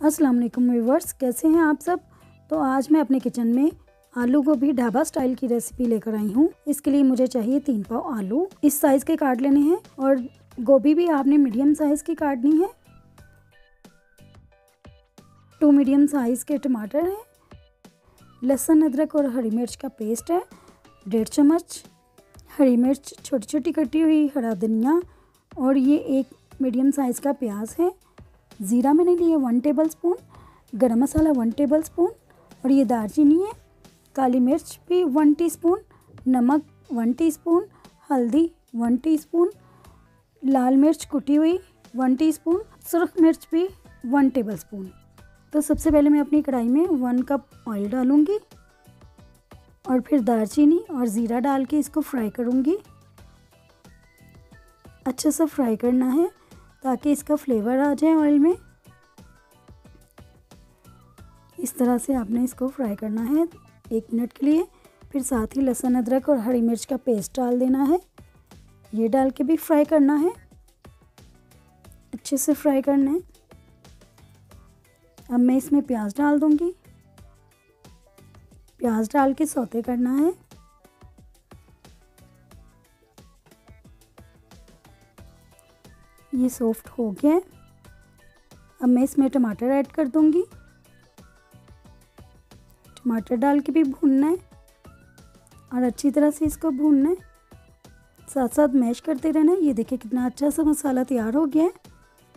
अस्सलाम वालेकुम व्यूअर्स, कैसे हैं आप सब। तो आज मैं अपने किचन में आलू गोभी ढाबा स्टाइल की रेसिपी लेकर आई हूँ। इसके लिए मुझे चाहिए 3 पाव आलू, इस साइज़ के काट लेने हैं और गोभी भी आपने मीडियम साइज़ की काटनी है। 2 मीडियम साइज़ के टमाटर हैं, लहसुन अदरक और हरी मिर्च का पेस्ट है 1.5 चम्मच, हरी मिर्च छोटी छोटी कटी हुई, हरा धनिया और ये एक मीडियम साइज़ का प्याज है। ज़ीरा मैंने लिए 1 टेबल स्पून, गरम मसाला 1 टेबल स्पून और ये दालचीनी है। काली मिर्च भी 1 टीस्पून, नमक 1 टीस्पून, हल्दी 1 टीस्पून, लाल मिर्च कुटी हुई 1 टीस्पून, सुर्ख मिर्च भी 1 टेबल स्पून। तो सबसे पहले मैं अपनी कढ़ाई में 1 कप ऑयल डालूँगी और फिर दालचीनी और ज़ीरा डाल के इसको फ्राई करूँगी। अच्छे से फ्राई करना है ताकि इसका फ्लेवर आ जाए ऑयल में। इस तरह से आपने इसको फ्राई करना है 1 मिनट के लिए। फिर साथ ही लहसुन अदरक और हरी मिर्च का पेस्ट डाल देना है, ये डाल के भी फ्राई करना है, अच्छे से फ्राई करना है। अब मैं इसमें प्याज डाल दूंगी, प्याज डाल के सौते करना है। ये सॉफ्ट हो गया है। अब मैं इसमें टमाटर ऐड कर दूंगी, टमाटर डाल के भी भूनना है और अच्छी तरह से इसको भूनना है, साथ साथ मैश करते रहना है। ये देखिए कितना अच्छा सा मसाला तैयार हो गया है।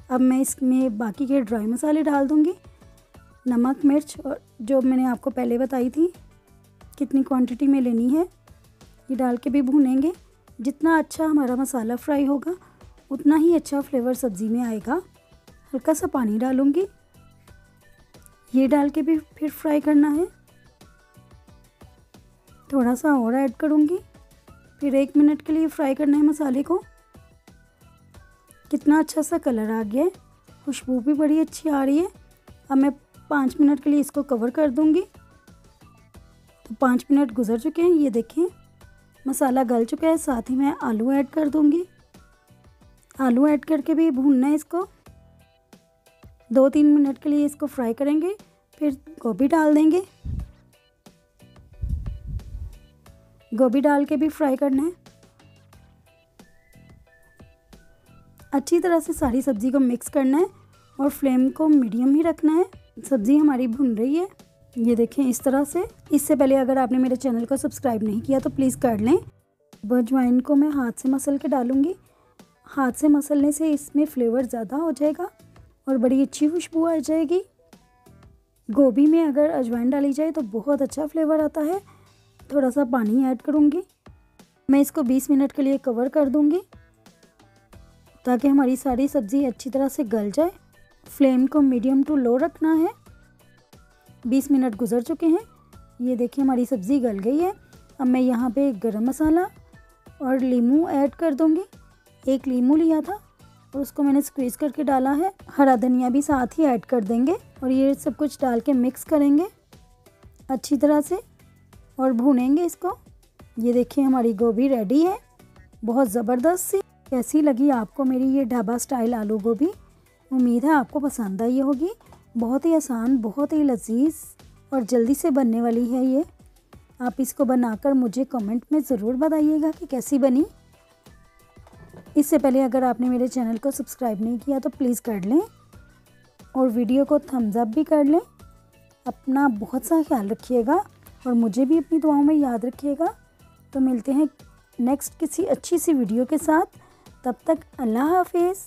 अब मैं इसमें बाकी के ड्राई मसाले डाल दूंगी, नमक मिर्च और जो मैंने आपको पहले बताई थी कितनी क्वांटिटी में लेनी है, ये डाल के भी भूनेंगे। जितना अच्छा हमारा मसाला फ्राई होगा उतना ही अच्छा फ्लेवर सब्ज़ी में आएगा। हल्का सा पानी डालूंगी, ये डाल के भी फिर फ्राई करना है। थोड़ा सा और ऐड करूंगी, फिर 1 मिनट के लिए फ्राई करना है मसाले को। कितना अच्छा सा कलर आ गया है, खुशबू भी बड़ी अच्छी आ रही है। अब मैं 5 मिनट के लिए इसको कवर कर दूंगी। तो 5 मिनट गुजर चुके हैं, ये देखें मसाला गल चुका है। साथ ही मैं आलू ऐड कर दूंगी, आलू ऐड करके भी भूनना है इसको। 2-3 मिनट के लिए इसको फ्राई करेंगे, फिर गोभी डाल देंगे, गोभी डाल के भी फ्राई करना है। अच्छी तरह से सारी सब्ज़ी को मिक्स करना है और फ्लेम को मीडियम ही रखना है। सब्ज़ी हमारी भुन रही है, ये देखें इस तरह से। इससे पहले अगर आपने मेरे चैनल को सब्सक्राइब नहीं किया तो प्लीज़ कर लें। अजवाइन को मैं हाथ से मसल के डालूँगी, हाथ से मसलने से इसमें फ्लेवर ज़्यादा हो जाएगा और बड़ी अच्छी खुशबू आ जाएगी। गोभी में अगर अजवाइन डाली जाए तो बहुत अच्छा फ्लेवर आता है। थोड़ा सा पानी ऐड करूँगी, मैं इसको 20 मिनट के लिए कवर कर दूँगी ताकि हमारी सारी सब्ज़ी अच्छी तरह से गल जाए। फ्लेम को मीडियम टू लो रखना है। 20 मिनट गुजर चुके हैं, ये देखिए हमारी सब्ज़ी गल गई है। अब मैं यहाँ पे गरम मसाला और नींबू ऐड कर दूँगी। 1 नींबू लिया था और उसको मैंने स्क्वीज़ करके डाला है। हरा धनिया भी साथ ही ऐड कर देंगे और ये सब कुछ डाल के मिक्स करेंगे अच्छी तरह से और भूनेंगे इसको। ये देखिए हमारी गोभी रेडी है, बहुत ज़बरदस्त सी। कैसी लगी आपको मेरी ये ढाबा स्टाइल आलू गोभी? उम्मीद है आपको पसंद आई होगी। बहुत ही आसान, बहुत ही लजीज और जल्दी से बनने वाली है ये। आप इसको बनाकर मुझे कमेंट में ज़रूर बताइएगा कि कैसी बनी। इससे पहले अगर आपने मेरे चैनल को सब्सक्राइब नहीं किया तो प्लीज़ कर लें और वीडियो को थम्स अप भी कर लें। अपना बहुत सा ख्याल रखिएगा और मुझे भी अपनी दुआओं में याद रखिएगा। तो मिलते हैं नेक्स्ट किसी अच्छी सी वीडियो के साथ, तब तक अल्लाह हाफिज़।